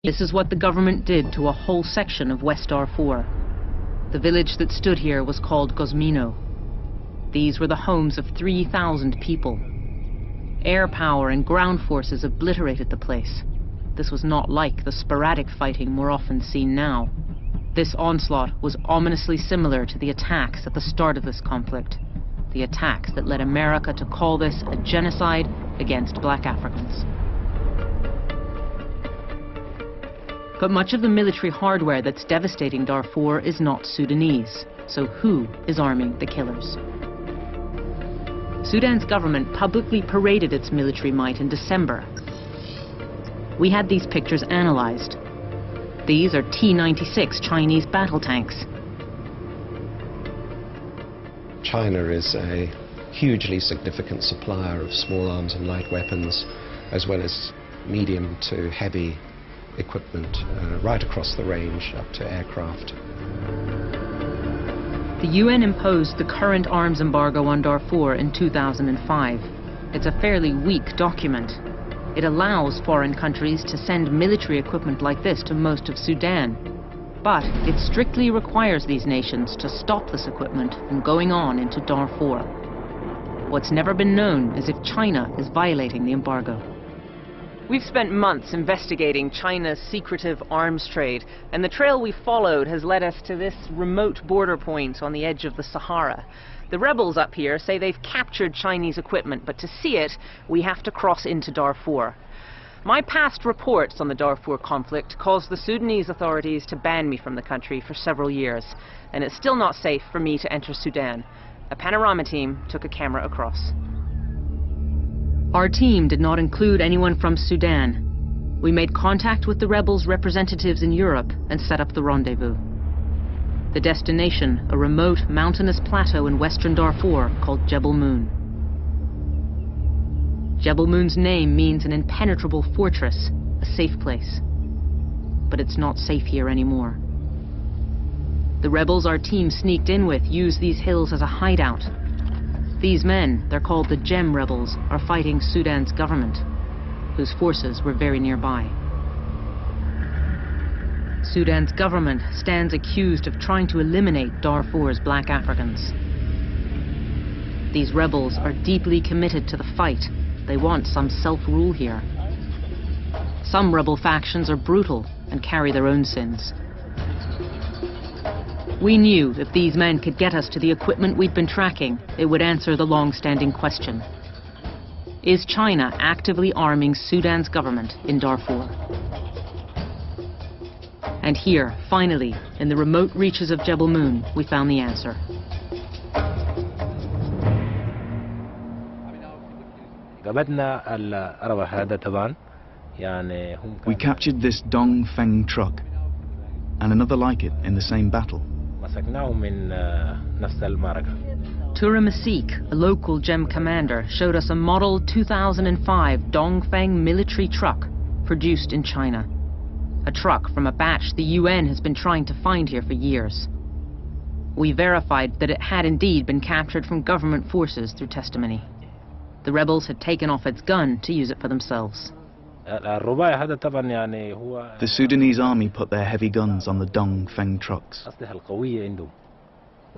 This is what the government did to a whole section of West Darfur. The village that stood here was called Gosmino. These were the homes of 3,000 people. Air power and ground forces obliterated the place. This was not like the sporadic fighting more often seen now. This onslaught was ominously similar to the attacks at the start of this conflict. The attacks that led America to call this a genocide against black Africans. But much of the military hardware that's devastating Darfur is not Sudanese. So who is arming the killers? Sudan's government publicly paraded its military might in December. We had these pictures analyzed. These are T-96 Chinese battle tanks. China is a hugely significant supplier of small arms and light weapons, as well as medium to heavy equipment right across the range up to aircraft. The UN imposed the current arms embargo on Darfur in 2005. It's a fairly weak document. It allows foreign countries to send military equipment like this to most of Sudan. But it strictly requires these nations to stop this equipment from going on into Darfur. What's never been known is if China is violating the embargo. We've spent months investigating China's secretive arms trade, and the trail we followed has led us to this remote border point on the edge of the Sahara. The rebels up here say they've captured Chinese equipment, but to see it, we have to cross into Darfur. My past reports on the Darfur conflict caused the Sudanese authorities to ban me from the country for several years, and it's still not safe for me to enter Sudan. A panorama team took a camera across. Our team did not include anyone from Sudan. We made contact with the rebels' representatives in Europe and set up the rendezvous. The destination, a remote mountainous plateau in western Darfur called Jebel Moon. Jebel Moon's name means an impenetrable fortress, a safe place. But it's not safe here anymore. The rebels our team sneaked in with used these hills as a hideout. These men, they're called the Gem Rebels, are fighting Sudan's government, whose forces were very nearby. Sudan's government stands accused of trying to eliminate Darfur's black Africans. These rebels are deeply committed to the fight. They want some self-rule here. Some rebel factions are brutal and carry their own sins. We knew if these men could get us to the equipment we'd been tracking, it would answer the long-standing question. Is China actively arming Sudan's government in Darfur? And here, finally, in the remote reaches of Jebel Moon, we found the answer. We captured this Dongfeng truck and another like it in the same battle. Tura Masik, a local Gem commander, showed us a model 2005 Dongfeng military truck produced in China. A truck from a batch the UN has been trying to find here for years. We verified that it had indeed been captured from government forces through testimony. The rebels had taken off its gun to use it for themselves. The Sudanese army put their heavy guns on the Dongfeng trucks.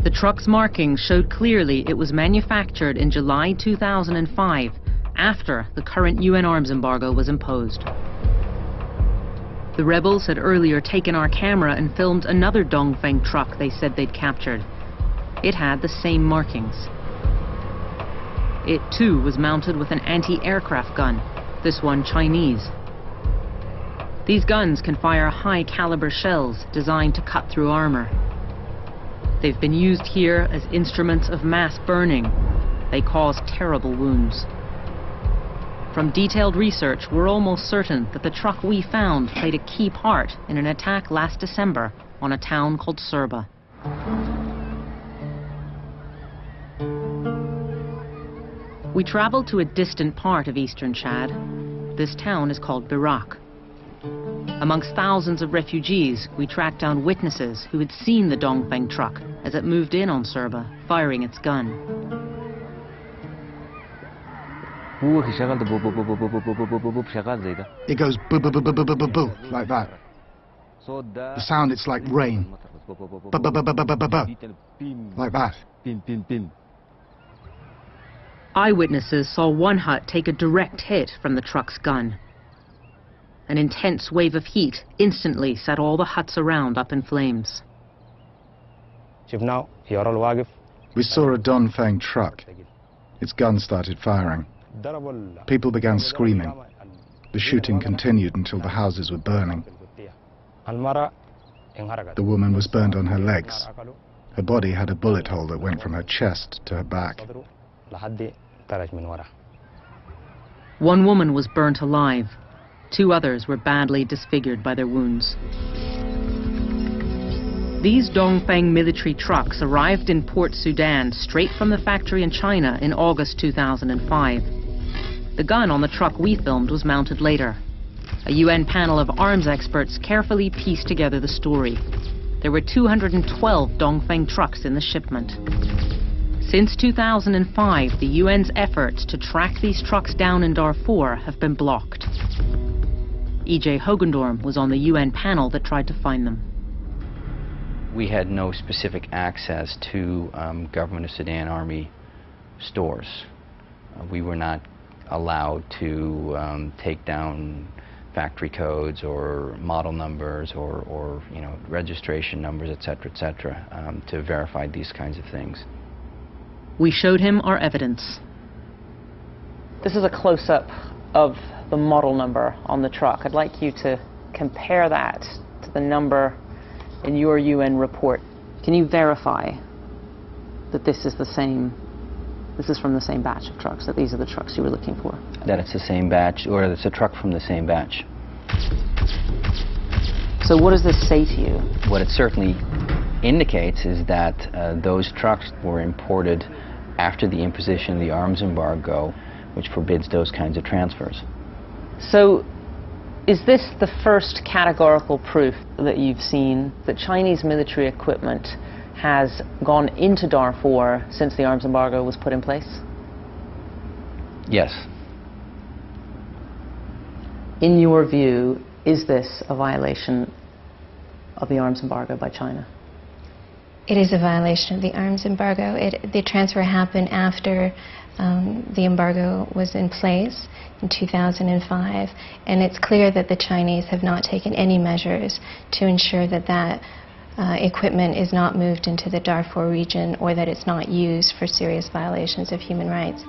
The truck's markings showed clearly it was manufactured in July 2005, after the current UN arms embargo was imposed. The rebels had earlier taken our camera and filmed another Dongfeng truck they said they'd captured. It had the same markings. It too was mounted with an anti-aircraft gun, this one Chinese. These guns can fire high-caliber shells designed to cut through armor. They've been used here as instruments of mass burning. They cause terrible wounds. From detailed research, we're almost certain that the truck we found played a key part in an attack last December on a town called Serba. We traveled to a distant part of eastern Chad. This town is called Birak. Amongst thousands of refugees, we tracked down witnesses who had seen the Dongfeng truck as it moved in on Serba, firing its gun. It goes boo boo boo boo boo boo boo boo, like that. The sound, it's like rain. Boo boo boo boo boo boo boo boo, like that. Eyewitnesses saw one hut take a direct hit from the truck's gun. An intense wave of heat instantly set all the huts around up in flames. We saw a Dongfeng truck. Its gun started firing. People began screaming. The shooting continued until the houses were burning. The woman was burned on her legs. Her body had a bullet hole that went from her chest to her back. One woman was burnt alive. 2 others were badly disfigured by their wounds. These Dongfeng military trucks arrived in Port Sudan straight from the factory in China in August 2005. The gun on the truck we filmed was mounted later. A UN panel of arms experts carefully pieced together the story. There were 212 Dongfeng trucks in the shipment. Since 2005, the UN's efforts to track these trucks down in Darfur have been blocked. E.J. Hogendorm was on the UN panel that tried to find them. We had no specific access to Government of Sudan Army stores. We were not allowed to take down factory codes or model numbers or registration numbers, etc., to verify these kinds of things. We showed him our evidence. This is a close-up of the model number on the truck. I'd like you to compare that to the number in your UN report. Can you verify that this is from the same batch of trucks, that these are the trucks you were looking for? That it's the same batch, or it's a truck from the same batch. So what does this say to you? What it certainly indicates is that those trucks were imported after the imposition of the arms embargo, which forbids those kinds of transfers. So is this the first categorical proof that you've seen that Chinese military equipment has gone into Darfur since the arms embargo was put in place? Yes. In your view, is this a violation of the arms embargo by China? It is a violation of the arms embargo. The transfer happened after the embargo was in place in 2005, and it's clear that the Chinese have not taken any measures to ensure that that equipment is not moved into the Darfur region or that it's not used for serious violations of human rights.